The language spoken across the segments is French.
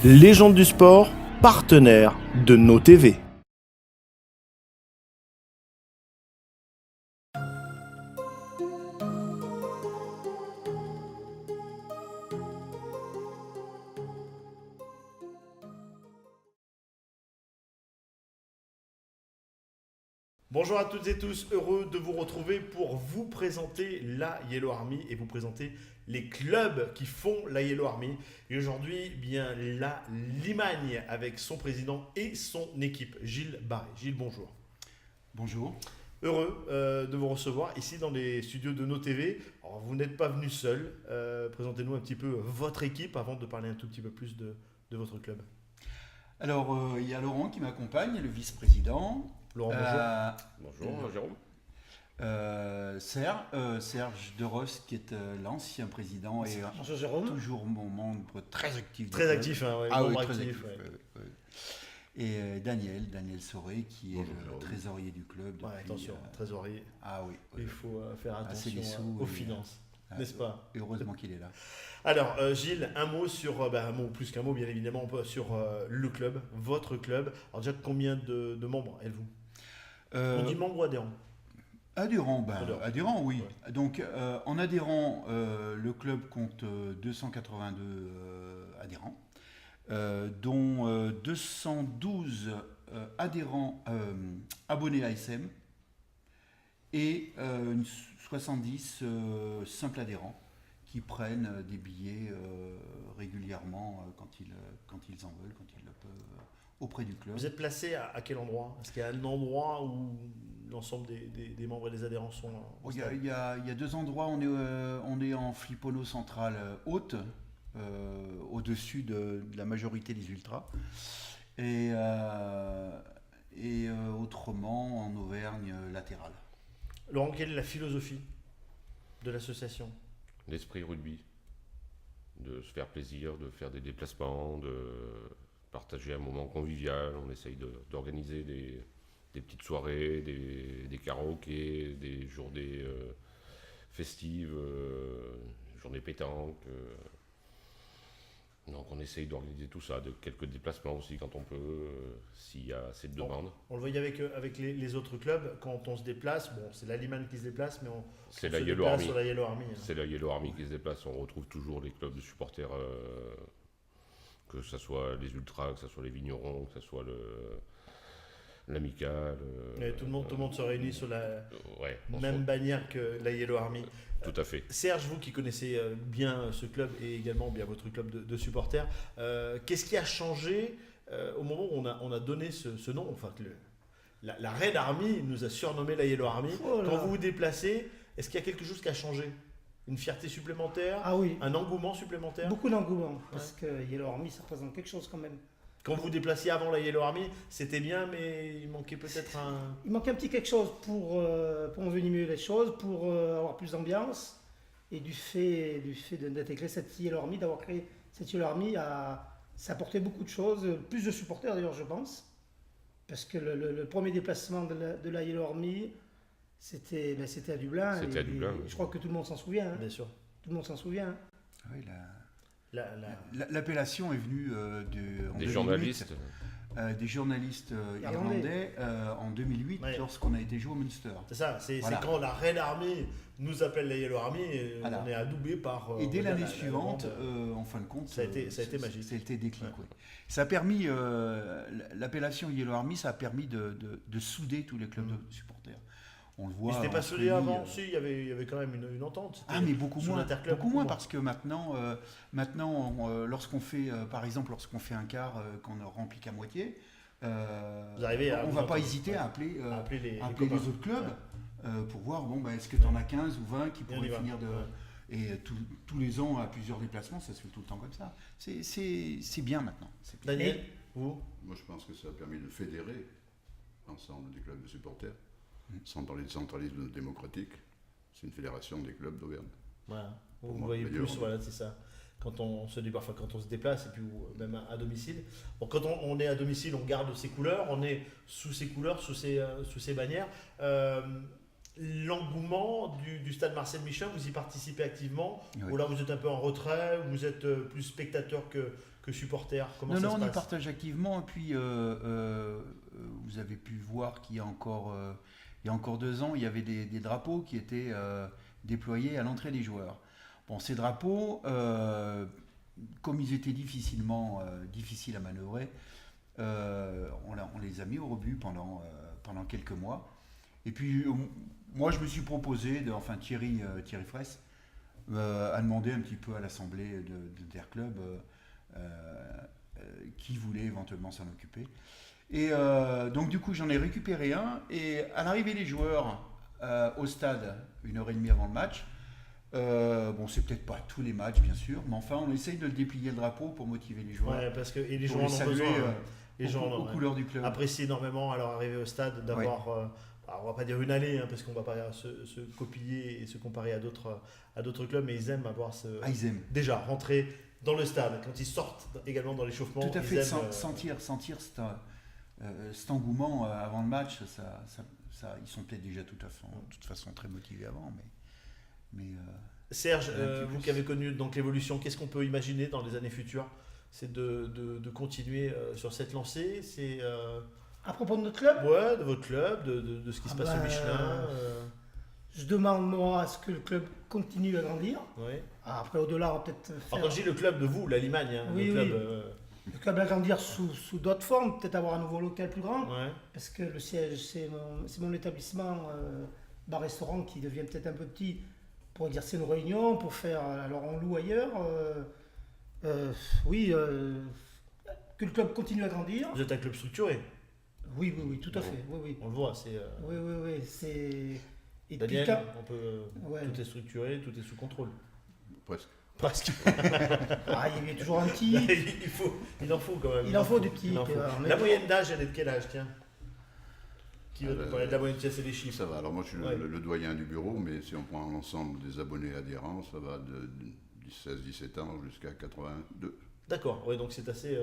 Légende du sport, partenaire de nos TV. Bonjour à toutes et tous, heureux de vous retrouver pour vous présenter la Yellow Army et vous présenter les clubs qui font la Yellow Army. Et aujourd'hui, bien la Limagne avec son président et son équipe, Gilles Barré. Gilles, bonjour. Bonjour. Heureux de vous recevoir ici dans les studios de nos TV. Alors, vous n'êtes pas venu seul. Présentez-nous un petit peu votre équipe avant de parler un tout petit peu plus de votre club. Alors, il y a Laurent qui m'accompagne, le vice-président. Laurent, bonjour. Bonjour Jérôme. Serge De Ross qui est l'ancien président et Bonjour Jérôme. toujours mon membre très actif. Très actif, hein, ouais, Oui, membre très actif. actif. Ouais. Et Daniel Soré qui est Bonjour, le Jérôme. trésorier du club. Ouais, depuis, attention, trésorier, Ah oui. il faut faire c'est attention les sous aux et, finances, n'est-ce pas? Et heureusement qu'il est là. Alors, Gilles, un mot sur, un mot plus qu'un mot, bien évidemment, sur le club, votre club. Alors déjà, combien de membres êtes-vous? On dit membres ou adhérents? Adhérents, adhérents, oui. Ouais. Donc, en adhérents, le club compte 282 adhérents, dont 212 adhérents abonnés à SM et 70 simples adhérents qui prennent des billets régulièrement quand ils en veulent, quand ils le peuvent, auprès du club. Vous êtes placé à quel endroit? Est-ce qu'il y a un endroit où l'ensemble des membres et des adhérents sont Il y a deux endroits. On est en Flipono centrale haute, au-dessus de la majorité des ultras. Et autrement en Auvergne latérale. Laurent, quelle est la philosophie de l'association? L'esprit rugby. De se faire plaisir, de faire des déplacements, de partager un moment convivial. On essaye d'organiser des petites soirées, des karaokés, des journées festives, journées pétanques. Donc on essaye d'organiser tout ça, de quelques déplacements aussi quand on peut, s'il y a assez de demandes. On le voyait avec les autres clubs, quand on se déplace, bon, c'est la Limagne qui se déplace, mais on se déplace sur la Yellow Army. Hein. C'est la Yellow Army qui se déplace, on retrouve toujours les clubs de supporters, que ce soit les ultras, que ce soit les vignerons, que ce soit l'amical. Tout le monde se réunit sur la on même bannière que la Yellow Army. Tout à fait. Serge, vous qui connaissez bien ce club et également bien votre club de supporters, qu'est-ce qui a changé au moment où on a donné ce nom? Enfin, la Red Army nous a surnommé la Yellow Army. Oh là. Quand vous vous déplacez, est-ce qu'il y a quelque chose qui a changé? Une fierté supplémentaire? Ah oui, Un engouement supplémentaire? beaucoup d'engouement, parce que Yellow Army, ça représente quelque chose quand même. Quand vous vous déplaciez avant la Yellow Army, c'était bien, mais il manquait peut-être un... Il manquait un petit quelque chose pour envenimer les choses, pour avoir plus d'ambiance. Et du fait d'intégrer cette Yellow Army, d'avoir créé cette Yellow Army, ça a apporté beaucoup de choses, plus de supporters d'ailleurs, je pense. Parce que le premier déplacement de la Yellow Army, c'était à Dublin. C'était à Dublin. Je crois que tout le monde s'en souvient. Hein. Bien sûr. Tout le monde s'en souvient. Oui, La- l'appellation est venue en Des 2008, journalistes. des journalistes irlandais en 2008 Ouais. lorsqu'on a été joué au Munster. C'est ça, c'est Voilà. quand la Red Army nous appelle la Yellow Army, Voilà. on est adoubé par... Et dès l'année la suivante, vente. en fin de compte, Ça a été magique. Ça a été déclic. Ouais. Ouais. Ça a permis, l'appellation Yellow Army, ça a permis de souder tous les clubs de supporters. On le voit. Mais c'était on pas se soudé réunit, avant, si, il y avait quand même une entente. Ah, mais beaucoup sous moins, l'interclub, beaucoup moins, parce que maintenant, lorsqu'on fait, par exemple, lorsqu'on fait un quart qu'on ne remplit qu'à moitié, Vous arrivez à on vous va pas entendre. hésiter à appeler, Appeler les les copains. autres clubs pour voir, est-ce que tu en as 15 ou 20 qui Et on y pourraient va. finir de... Ouais. Et tous les ans, à plusieurs déplacements, ça se fait tout le temps comme ça. C'est bien maintenant. C'est bien. Daniel, vous? Moi, je pense que ça a permis de fédérer l'ensemble des clubs de supporters, sans parler de centralisme démocratique. C'est une fédération des clubs d'Auvergne. Voilà. Vous Pour moi, voyez meilleur. plus, voilà, c'est ça. Quand on se déplace et puis même à domicile. Bon, quand on est à domicile, on garde ses couleurs, on est sous ses couleurs, sous ses bannières. L'engouement du stade Marcel Michelin, vous y participez activement? Oui. Ou là vous êtes un peu en retrait, ou vous êtes plus spectateur que que supporter? Comment Non, ça non, se on y passe? partage activement. Et puis, vous avez pu voir qu'il y a encore 2 ans, il y avait des drapeaux qui étaient déployés à l'entrée des joueurs. Bon, ces drapeaux, comme ils étaient difficiles à manœuvrer, on les a mis au rebut pendant quelques mois. Et puis, moi, je me suis proposé, Thierry Fraisse a demandé un petit peu à l'assemblée d'Air Club qui voulait éventuellement s'en occuper. Et donc, du coup, j'en ai récupéré un. Et à l'arrivée des joueurs au stade, 1h30 avant le match, c'est peut-être pas tous les matchs, bien sûr, mais enfin, on essaye de le déplier le drapeau pour motiver les joueurs. Ouais, parce que et les pour joueurs les en ont saluer besoin. Les gens aux couleurs du club. apprécient énormément à leur arrivée au stade d'avoir, alors on va pas dire une allée, parce qu'on va pas se copier et se comparer à d'autres clubs, mais ils aiment avoir Ils aiment. déjà rentrer dans le stade quand ils sortent également dans l'échauffement. Tout à ils fait, aiment, sentir cet engouement avant le match, ils sont peut-être déjà de toute façon très motivés avant, mais Serge, un petit vous plus. qui avez connu donc l'évolution, qu'est-ce qu'on peut imaginer dans les années futures? C'est de continuer sur cette lancée, c'est À propos de notre club, de votre club, de ce qui se passe au Michelin. je demande moi à ce que le club continue à grandir. Ouais. Après, au-delà, on va peut-être Alors, faire quand je dis le club de vous, la Limagne, Oui, le club. oui. le club à grandir sous d'autres formes, peut-être avoir un nouveau local plus grand. Ouais. Parce que le siège, c'est mon établissement bar-restaurant qui devient peut-être un peu petit pour exercer nos réunions, pour faire. Alors on loue ailleurs. Que le club continue à grandir. Vous êtes un club structuré, Oui, tout à fait. Oui. on le voit. C'est, Oui. C'est. Et depuis Daniel, quand- on peut, Ouais. tout est structuré, tout est sous contrôle. Presque. Presque. Il y a toujours un petit. il en faut quand même. Il en faut des petits. Il en faut. Mais La bon. moyenne d'âge, elle est de quel âge, tiens? Qui va nous parler de la moyenne? Tiens, c'est les chiffres. Ça va. Alors moi, je suis Ouais. le doyen du bureau, mais si on prend l'ensemble des abonnés adhérents, ça va de 16-17 ans jusqu'à 82. D'accord, ouais, donc c'est assez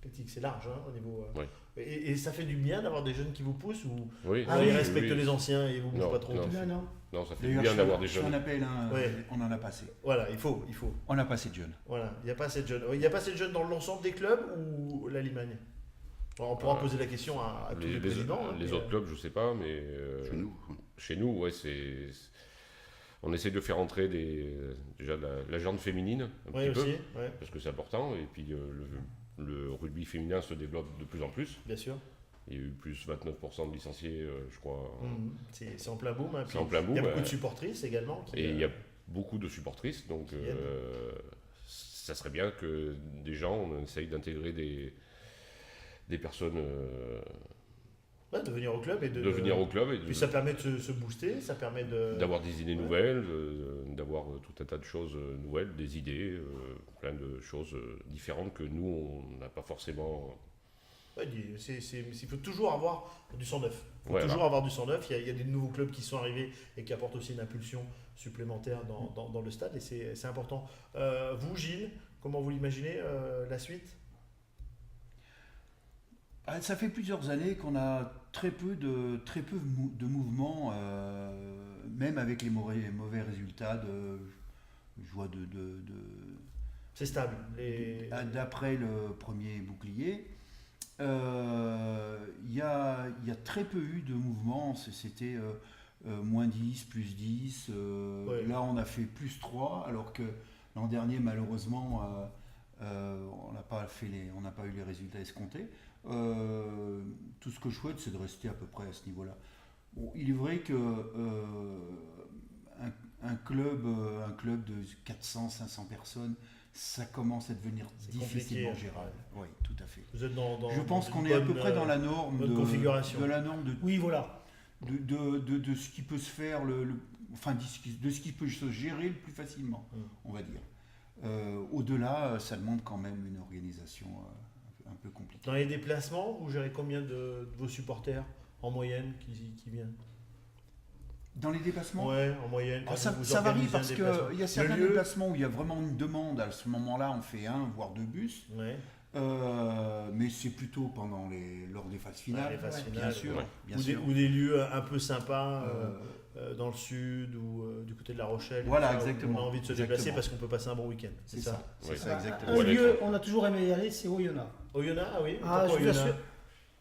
petit, c'est large au niveau. Oui. Et ça fait du bien d'avoir des jeunes qui vous poussent ou Oui, Ah ils oui, respectent les anciens et vous bougez Non, pas trop? non. Non. Non, ça fait du D'ailleurs, bien d'avoir des si on jeunes. appelle Ouais. on en a pas assez. Voilà, il faut. On n'a pas assez de jeunes. Voilà, il n'y a pas assez de jeunes. Il n'y a pas assez de jeunes dans l'ensemble des clubs ou la Limagne? Bon, on pourra poser la question à tous les présidents. Les mais, autres clubs, je sais pas, mais Chez nous. ouais, on essaie de faire entrer déjà la jante féminine un Oui, petit aussi, peu, ouais, parce que c'est important. Et puis le rugby féminin se développe de plus en plus. bien sûr. Il y a eu plus 29% de licenciés, je crois. C'est en plein boom. C'est Puis en plein boom. il y a beaucoup de supportrices également. Et il y a beaucoup de supportrices, donc qui aident. ça serait bien que des gens, on essaye d'intégrer des personnes De venir au club et de venir au club et Puis ça permet de se booster, ça permet d'avoir des idées nouvelles, d'avoir tout un tas de choses nouvelles, des idées, plein de choses différentes que nous, on n'a pas forcément. Ouais, il faut toujours avoir du sang neuf. Il faut Voilà. toujours avoir du sang neuf. Il y a des nouveaux clubs qui sont arrivés et qui apportent aussi une impulsion supplémentaire dans le stade et c'est important. Vous, Gilles, comment vous l'imaginez la suite? Ça fait plusieurs années qu'on a très peu de mouvements, même avec les mauvais résultats je vois C'est stable. d'après le premier bouclier. Il y a très peu eu de mouvements. C'était moins 10, plus 10. Ouais. Là, on a fait plus 3, alors que l'an dernier, malheureusement, on n'a pas eu les résultats escomptés. Tout ce que je souhaite, c'est de rester à peu près à ce niveau-là. Bon, il est vrai que un club de 400-500 personnes, ça commence à devenir C'est difficilement compliqué. gérable. Oui, tout à fait. Vous êtes dans Je pense dans qu'on une est à peu bonne, près dans la norme bonne configuration. de la norme Oui, voilà. de ce qui peut se faire, de ce qui peut se gérer le plus facilement, on va dire. Au-delà, ça demande quand même une organisation un peu compliquée. Dans les déplacements, vous gérez combien de vos supporters en moyenne qui viennent? Dans les déplacements, Ouais, en moyenne. quand ça vous varie organisez un parce déplacement. qu'il y a Le certains lieu, déplacements où il y a vraiment une demande. À ce moment-là, on fait 1 voire 2 bus. Ouais. Mais c'est plutôt lors des phases finales. Les phases Ouais. Bien finales, sûr, ouais. bien ou, sûr. ou des lieux un peu sympas Euh, dans le sud ou du côté de La Rochelle. Voilà, tout ça, où exactement. On a envie de se Exactement. déplacer parce qu'on peut passer un bon week-end. c'est ça, c'est Oui. ça exactement. Un Ouais, lieu, d'accord. on a toujours aimé y aller, c'est Oyonnax. Oyonnax, ah oui. Ah, Pourquoi je vous Oyonnax assure.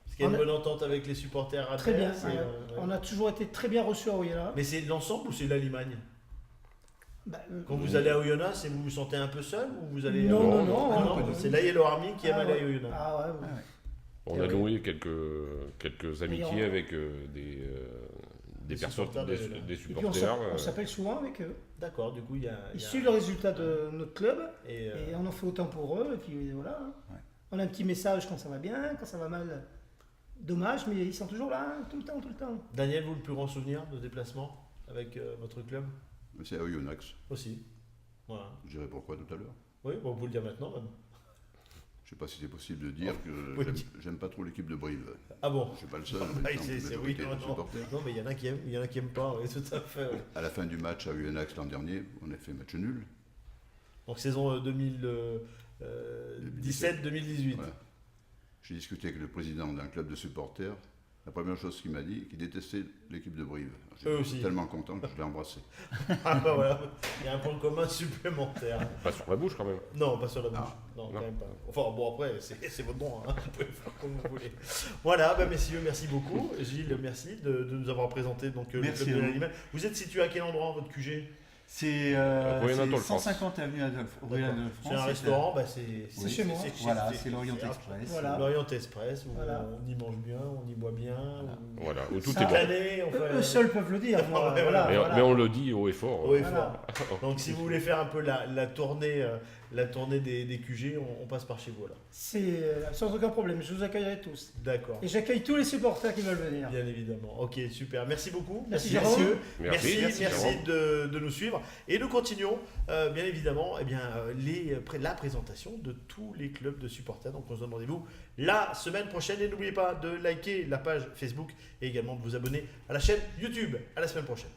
Parce qu'il y a une On a- bonne entente avec les supporters à Très bien. Terre, On a toujours été très bien reçus à Oyonnax. Mais c'est l'ensemble ou c'est la Limagne? Bah, Quand vous allez à Oyonnax, vous vous sentez un peu seul ou vous allez Non, Ah, non, c'est la Yellow Army qui aime Ah, aller ouais. à Oyonnax. Ah ouais, ouais. Ah ouais. On a noué quelques amitiés on- avec des personnes, supporters des, de- des Et puis supporters. on s'appelle souvent avec eux. D'accord, du coup il y a. Ils suivent le résultat de notre club Et, et on en fait autant pour eux. Et puis voilà. Ouais. On a un petit message quand ça va bien, quand ça va mal. Dommage, mais ils sont toujours là, hein, tout le temps, tout le temps. Daniel, vous le plus grand souvenir de déplacement avec votre club Mais c'est à Oyonnax. aussi. Voilà. Je dirais pourquoi tout à l'heure. Oui, bon, vous le dire maintenant même. Je sais pas si c'est possible de dire que oui. j'aime pas trop l'équipe de Brive. Ah bon. Je suis pas le seul, Ah, mais c'est- c'est- oui, majorité non, de non. supporters. Non, mais il y en a qui aiment, il y en a qui aiment pas, oui, tout à fait. Oui. À la fin du match à Oyonnax l'an dernier, on a fait match nul. Donc saison 2017-2018. Voilà. J'ai discuté avec le président d'un club de supporters. La première chose qu'il m'a dit, qu'il détestait l'équipe de Brive. Eux J'étais aussi. tellement content que je l'ai embrassé. Ah bah voilà, il y a un point commun supplémentaire. Pas sur la bouche quand même. Non, pas sur la bouche. Non, Non. quand même pas. Enfin bon, après, c'est votre droit, hein. Vous pouvez faire comme vous voulez. Voilà, bah, messieurs, merci beaucoup. Gilles, merci de nous avoir présenté donc, le Merci club de à vous. l'animal. Vous êtes situé à quel endroit, votre QG? C'est Ruelle Adolphe, 150 avenue Adolphe, rue D'accord. Adolphe C'est France. un restaurant, bah, c'est chez moi. Voilà, c'est l'Orient Express. Voilà. L'Orient Express, où Voilà. on y mange bien, on y boit bien. Voilà, où tout Ça est bon. L'année, on fait. Eux seuls peuvent le dire. Moi, Ouais, voilà, Mais, voilà. mais on le dit haut et fort. Oui, Voilà. fort. Donc si vous voulez faire un peu la tournée des QG, on passe par chez vous là. C'est sans aucun problème, je vous accueillerai tous. D'accord. Et j'accueille tous les supporters qui veulent venir. Bien évidemment. Ok, super. Merci beaucoup. Merci, Jérôme. messieurs. Merci, Merci Jérôme. de nous suivre. Et nous continuons, bien évidemment, la présentation de tous les clubs de supporters. Donc on se donne rendez-vous la semaine prochaine. Et n'oubliez pas de liker la page Facebook et également de vous abonner à la chaîne YouTube. À la semaine prochaine.